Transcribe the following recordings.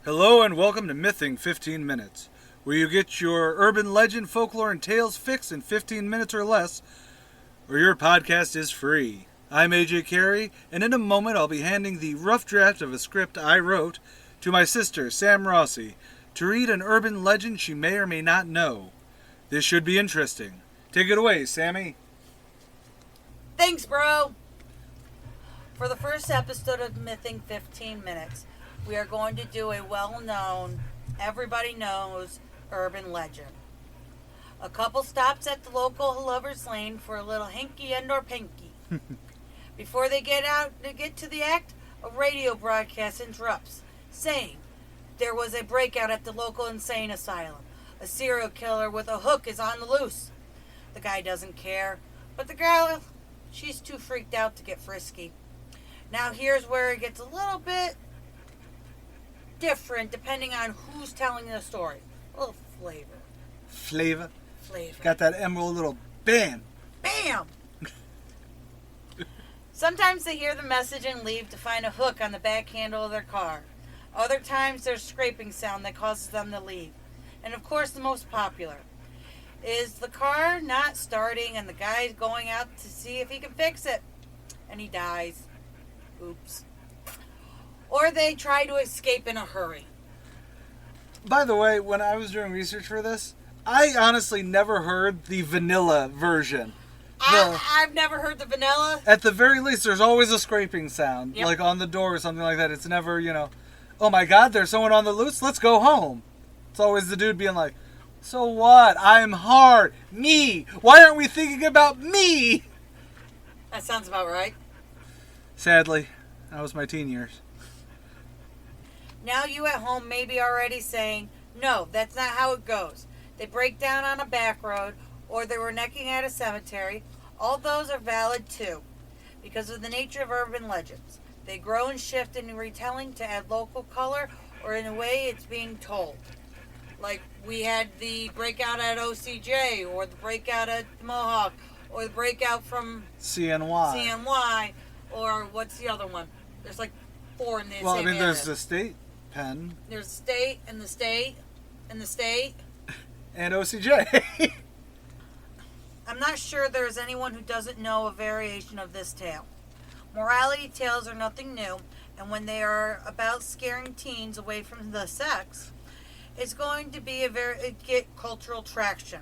Hello and welcome to Mything 15 Minutes, where you get your urban legend, folklore, and tales fixed in 15 minutes or less, or your podcast is free. I'm AJ Carey, and in a moment I'll be handing the rough draft of a script I wrote to my sister, Sam Rossi, to read an urban legend she may or may not know. This should be interesting. Take it away, Sammy. Thanks, bro! For the first episode of Mything 15 Minutes, we are going to do a well-known, everybody knows, urban legend. A couple stops at the local Lover's Lane for a little hinky and or pinky. Before they get to the act, a radio broadcast interrupts, saying there was a breakout at the local insane asylum. A serial killer with a hook is on the loose. The guy doesn't care, but the girl, she's too freaked out to get frisky. Now here's where it gets a little bit different depending on who's telling the story. A little flavor. Got that emerald little bam. Bam! Sometimes they hear the message and leave to find a hook on the back handle of their car. Other times there's scraping sound that causes them to leave. And of course the most popular is the car not starting and the guy's going out to see if he can fix it. And he dies. Oops. Or they try to escape in a hurry. By the way, when I was doing research for this, I honestly never heard the vanilla version. I've never heard the vanilla. At the very least, there's always a scraping sound, Yep. like on the door or something like that. It's never, oh my God, there's someone on the loose, let's go home. It's always the dude being like, so what? I'm hard. Me. Why aren't we thinking about me? That sounds about right. Sadly, that was my teen years. Now you at home may be already saying, no, that's not how it goes. They break down on a back road, or they were necking at a cemetery. All those are valid too, because of the nature of urban legends. They grow and shift in retelling to add local color, or in a way it's being told. Like we had the breakout at OCJ, or the breakout at Mohawk, or the breakout from CNY, or what's the other one? There's like 4 in the same area. There's the state pen. There's the state, and the state, and the state. And OCJ. I'm not sure there is anyone who doesn't know a variation of this tale. Morality tales are nothing new, and when they are about scaring teens away from the sex, it's going to be get cultural traction.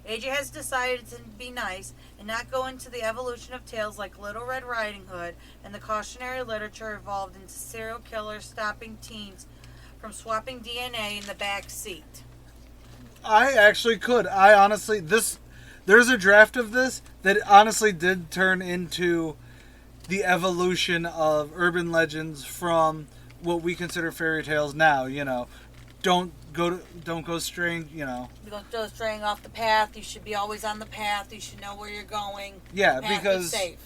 AJ has decided to be nice and not go into the evolution of tales like Little Red Riding Hood and the cautionary literature evolved into serial killers stopping teens from swapping DNA in the back seat. I actually could. There's a draft of this that honestly did turn into the evolution of urban legends from what we consider fairy tales now. Don't go straying. Don't go straying off the path. You should be always on the path. You should know where you're going. Yeah, path because is safe.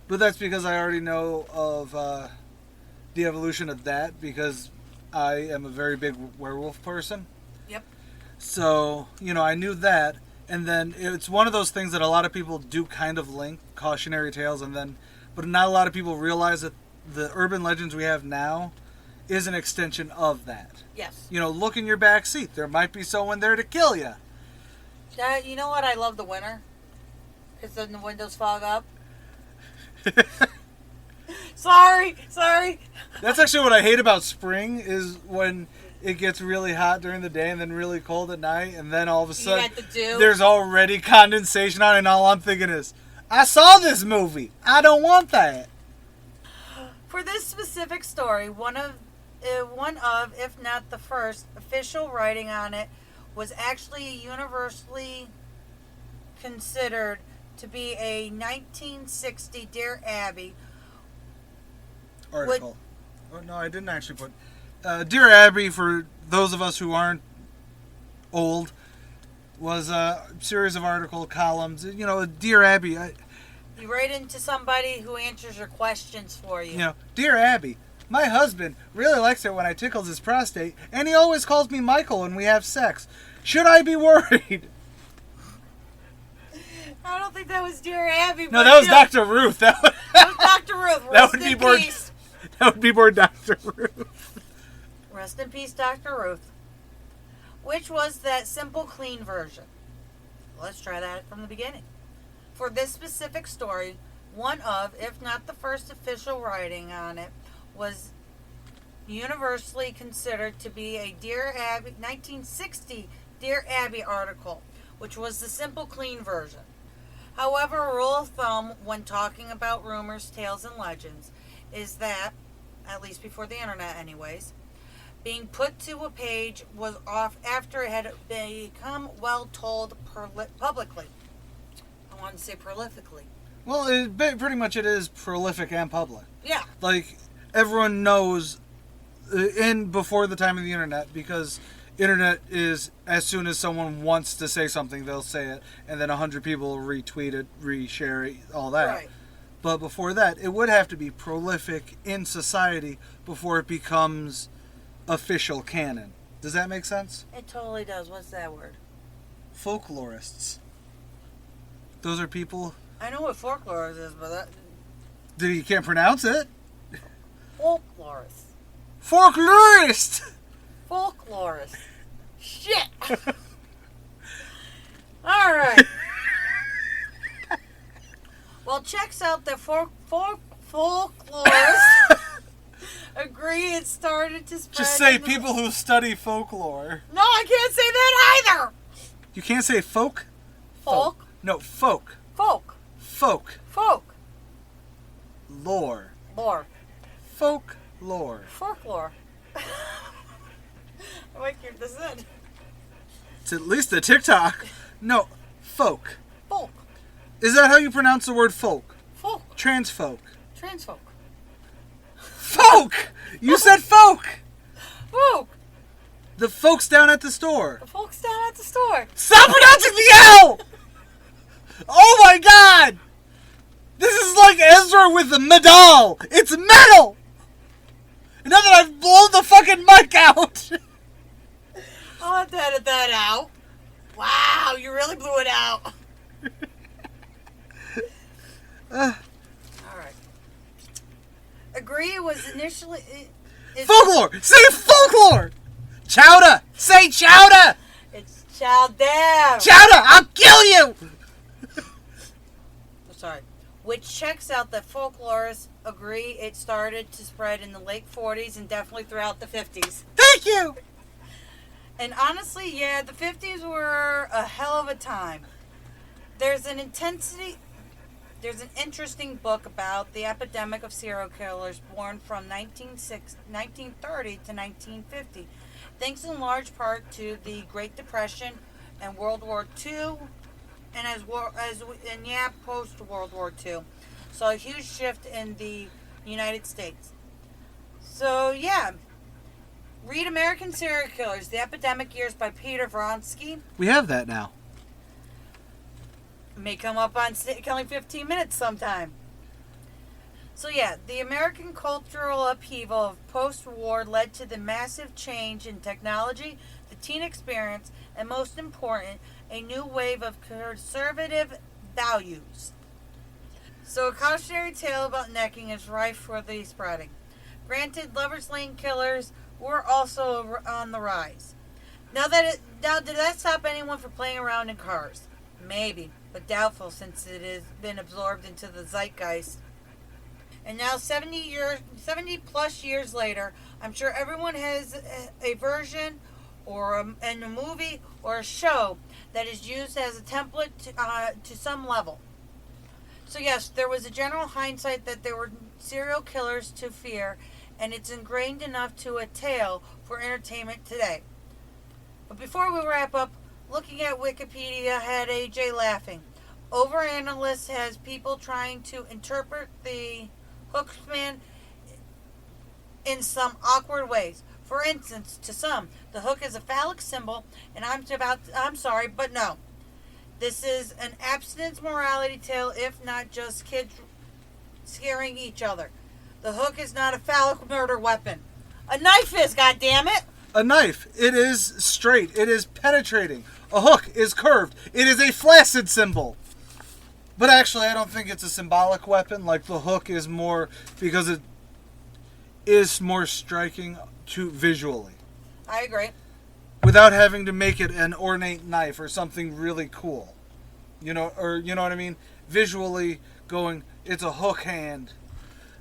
But that's because I already know of the evolution of that because I am a very big werewolf person. Yep. So I knew that. And then it's one of those things that a lot of people do kind of link cautionary tales, but not a lot of people realize that the urban legends we have now is an extension of that. Yes. Look in your back seat. There might be someone there to kill you. You know what? I love the winter. Because then the windows fog up. Sorry. That's actually what I hate about spring is when it gets really hot during the day and then really cold at night, and then all of a sudden there's already condensation on it, and all I'm thinking is, I saw this movie. I don't want that. For this specific story, one of, if not the first, official writing on it was actually universally considered to be a 1960 Dear Abby article. No, I didn't actually put... Dear Abby, for those of us who aren't old, was a series of article columns. Dear Abby... You write into somebody who answers your questions for you. Dear Abby, my husband really likes it when I tickle his prostate, and he always calls me Michael when we have sex. Should I be worried? I don't think that was Dear Abby. No, that was Dr. Ruth. That was Dr. Ruth. That would be more Dr. Ruth. rest in peace, Dr. Ruth, which was that simple, clean version. Let's try that from the beginning. For this specific story, one of, if not the first official writing on it, was universally considered to be a Dear Abby 1960 Dear Abby article, which was the simple, clean version. However, a rule of thumb when talking about rumors, tales, and legends is that, at least before the internet anyways, being put to a page was off after it had become well told publicly. I wanted to say prolifically. Well, pretty much it is prolific and public. Yeah. Like, everyone knows before the time of the internet, because internet is, as soon as someone wants to say something, they'll say it, and then 100 people will retweet it, reshare it, all that. Right. But before that, it would have to be prolific in society before it becomes official canon. Does that make sense? It totally does. What's that word? Folklorists. Those are people... I know what folklore is, but that... You can't pronounce it. Folklorist. Folklorist! Folklorist. Shit! Alright. Well, checks out that folklorists agree it started to spread. Just say people who study folklore. No, I can't say that either! You can't say folk? Folk? No, folk. Folk. Folk. Folk. Lore. Lore. Folklore. Folklore. I might keep this in. It's at least a TikTok. No, folk. Folk. Is that how you pronounce the word folk? Folk. Transfolk. Transfolk. Folk! You said folk! Folk. The folks down at the store. The folks down at the store. Stop pronouncing the L! Oh my god! This is like Ezra with the medal! It's metal! And now that I've blown the fucking mic out! I'll have to edit that out. Wow, you really blew it out. Alright. Agree was initially... Folklore! Say folklore! Chowder! Say chowder! It's chowder! Chowder! I'll kill you! Sorry. Which checks out that folklorists agree it started to spread in the late 40s and definitely throughout the 50s. Thank you! And honestly, yeah, the 50s were a hell of a time. There's an interesting book about the epidemic of serial killers born from 1930 to 1950, thanks in large part to the Great Depression and World War II, and post World War II. So a huge shift in the United States. So yeah, read American Serial Killers: The Epidemic Years by Peter Vronsky. We have that now. May come up on Killing 15 Minutes sometime. So yeah, the American cultural upheaval of post-war led to the massive change in technology, the teen experience, and most important, a new wave of conservative values. So a cautionary tale about necking is rife for the spreading. Granted, Lover's Lane killers were also on the rise. Now, did that stop anyone from playing around in cars? Maybe, but doubtful since it has been absorbed into the zeitgeist. And now 70 plus years later, I'm sure everyone has a version or a movie or a show that is used as a template to some level. So yes, there was a general hindsight that there were serial killers to fear, and it's ingrained enough to a tale for entertainment today. But before we wrap up, looking at Wikipedia had AJ laughing. Overanalyst has people trying to interpret the Hookman in some awkward ways. For instance, to some, the hook is a phallic symbol, and I'm sorry, but no. This is an abstinence morality tale, if not just kids scaring each other. The hook is not a phallic murder weapon. A knife is, goddammit! A knife. It is straight. It is penetrating. A hook is curved. It is a flaccid symbol. But actually, I don't think it's a symbolic weapon. Like, the hook is more, because it is more striking to visually. I agree. Without having to make it an ornate knife or something really cool. You know, or you know what I mean? Visually going, it's a hook hand.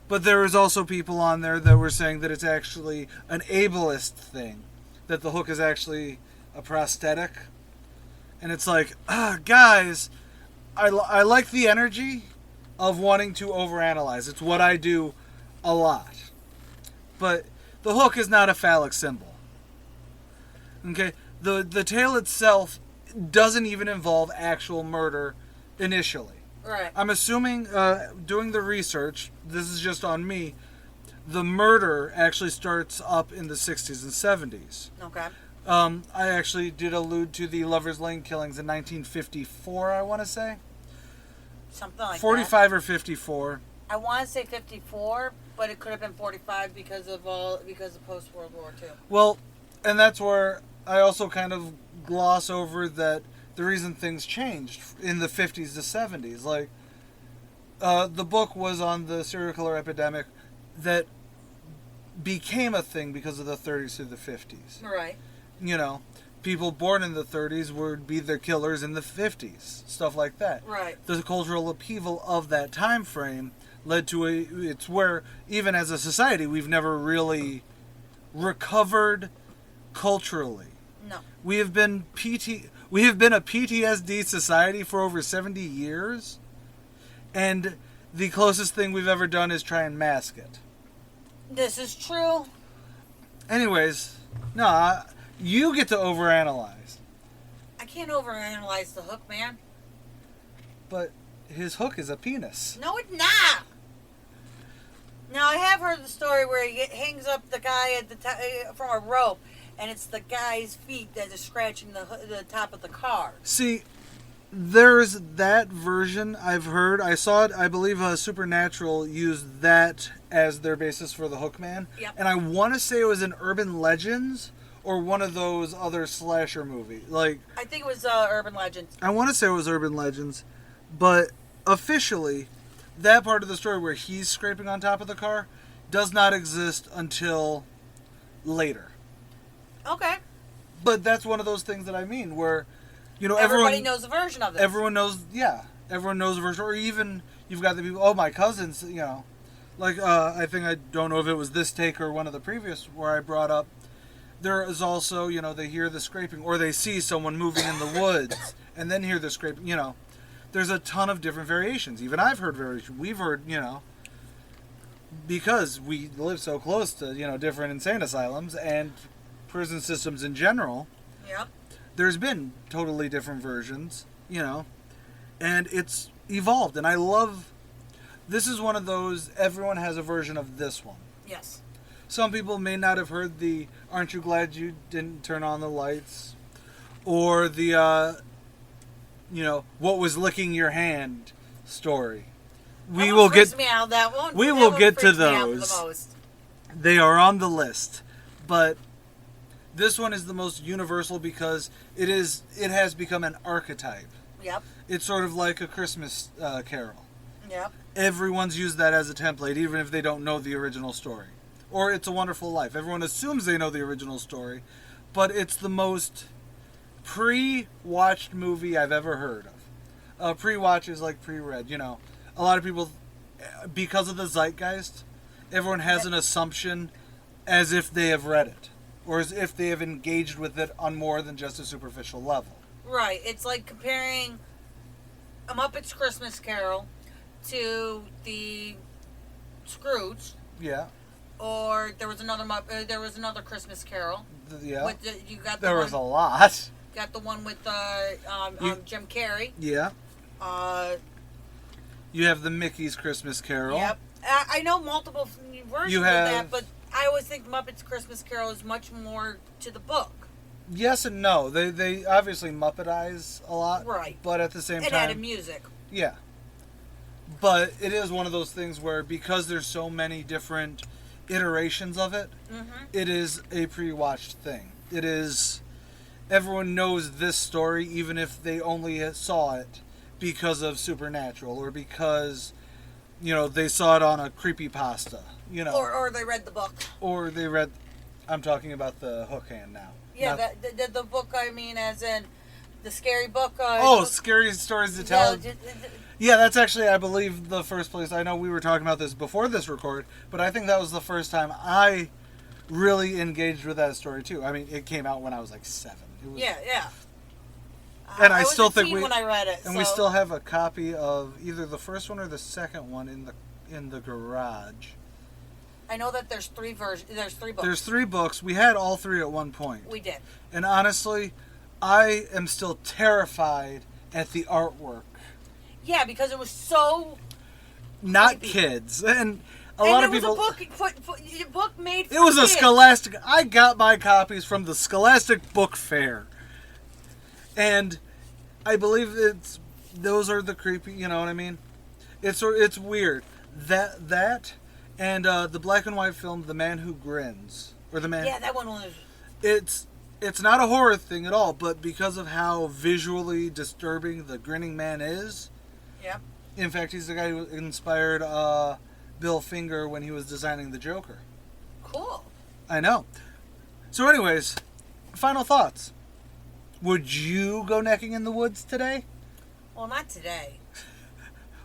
But there was also people on there that were saying that it's actually an ableist thing. That the hook is actually a prosthetic. And it's like, guys, I like the energy of wanting to overanalyze. It's what I do a lot. But the hook is not a phallic symbol. Okay? The tale itself doesn't even involve actual murder initially. Right. I'm assuming, doing the research, this is just on me, the murder actually starts up in the 60s and 70s. Okay. I actually did allude to the Lover's Lane killings in 1954, I want to say. Something like 45 or 54. I want to say 54, but it could have been 45 because of post World War II. Well, and that's where I also kind of gloss over that the reason things changed in the 50s to 70s. Like, the book was on the serial killer epidemic that became a thing because of the 30s through the 50s. Right. You know, people born in the 30s would be the killers in the 50s, stuff like that. Right. The cultural upheaval of that time frame led to it's where, even as a society, we've never really recovered culturally. No. We have been a PTSD society for over 70 years, and the closest thing we've ever done is try and mask it. This is true. Anyways, no, you get to overanalyze. I can't overanalyze the hook, man. But his hook is a penis. No, it's not. Now, I have heard the story where he hangs up the guy at from a rope, and it's the guy's feet that is scratching the top of the car. See, there's that version I've heard. I saw it, I believe Supernatural used that as their basis for the Hookman. Yep. And I want to say it was in Urban Legends or one of those other slasher movies. Like, I think it was Urban Legends. I want to say it was Urban Legends. But officially, that part of the story where he's scraping on top of the car does not exist until later. Okay. But that's one of those things that I mean, where, you know, everybody knows a version of this. Everyone knows, yeah. Everyone knows a version. Or even, you've got the people, oh, my cousins, you know. Like, I think, I don't know if it was this take or one of the previous where I brought up, there is also, you know, they hear the scraping, or they see someone moving in the woods, and then hear the scraping, you know. There's a ton of different variations. Even I've heard variations. We've heard, you know, because we live so close to, you know, different insane asylums and prison systems in general. Yep. There's been totally different versions, you know, and it's evolved. And I love, this is one of those, everyone has a version of this one. Yes. Some people may not have heard the "Aren't you glad you didn't turn on the lights?" or the, you know, "What was licking your hand?" story. We will get me out, that one. We That will one get to freaks me out those. the most. They are on the list, but this one is the most universal because it has become an archetype. Yep. It's sort of like a Christmas carol. Yep. Everyone's used that as a template, even if they don't know the original story. Or It's a Wonderful Life. Everyone assumes they know the original story, but it's the most pre-watched movie I've ever heard of. Pre-watch is like pre-read, you know. A lot of people, because of the zeitgeist, everyone has an assumption as if they have read it, or as if they have engaged with it on more than just a superficial level. Right. It's like comparing A Muppet's Christmas Carol to the Scrooge. Yeah. Or there was another Christmas Carol. Yeah. With you got there was a lot. Got the one with Jim Carrey. Yeah. You have the Mickey's Christmas Carol. Yep. I know multiple versions of that, but I always think Muppet's Christmas Carol is much more to the book. Yes and no. They obviously Muppetize a lot. Right. But at the same time... And added music. Yeah. But it is one of those things where, because there's so many different iterations of it, it is a pre-watched thing. It is... Everyone knows this story, even if they only saw it because of Supernatural, or because, you know, they saw it on a creepypasta, you know. Or they read the book. Or they read... I'm talking about the Hookman now. Yeah, the book, I mean, as in the scary book. Scary Stories to Tell. Yeah, that's actually, I believe, the first place. I know we were talking about this before this record, but I think that was the first time I really engaged with that story, too. I mean, it came out when I was like 7. Yeah. And I still was a think teen when I read it. And we still have a copy of either the first one or the second one in the garage. I know that there's 3 versions. There's 3 books. There's 3 books. We had all 3 at one point. We did. And honestly, I am still terrified at the artwork. Yeah, because it was so not creepy. Kids. And a lot of people. It was a book made for It was kids. a Scholastic. I got my copies from the Scholastic Book Fair. And I believe those are the creepy, you know what I mean? It's weird. That and the black and white film The Man Who Grins. Or The Man. Yeah, that one was. It's not a horror thing at all, but because of how visually disturbing the grinning man is. Yeah. In fact, he's the guy who inspired Bill Finger when he was designing the Joker. Cool. I know. So anyways, final thoughts. Would you go necking in the woods today? Well, not today.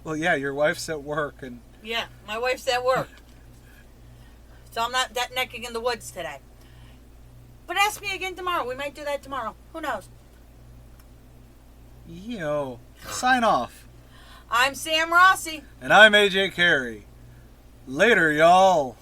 Well, yeah, your wife's at work and... Yeah, my wife's at work. So I'm not that necking in the woods today. But ask me again tomorrow. We might do that tomorrow. Who knows? Yo, sign off. I'm Sam Rossi. And I'm AJ Carey. Later, y'all.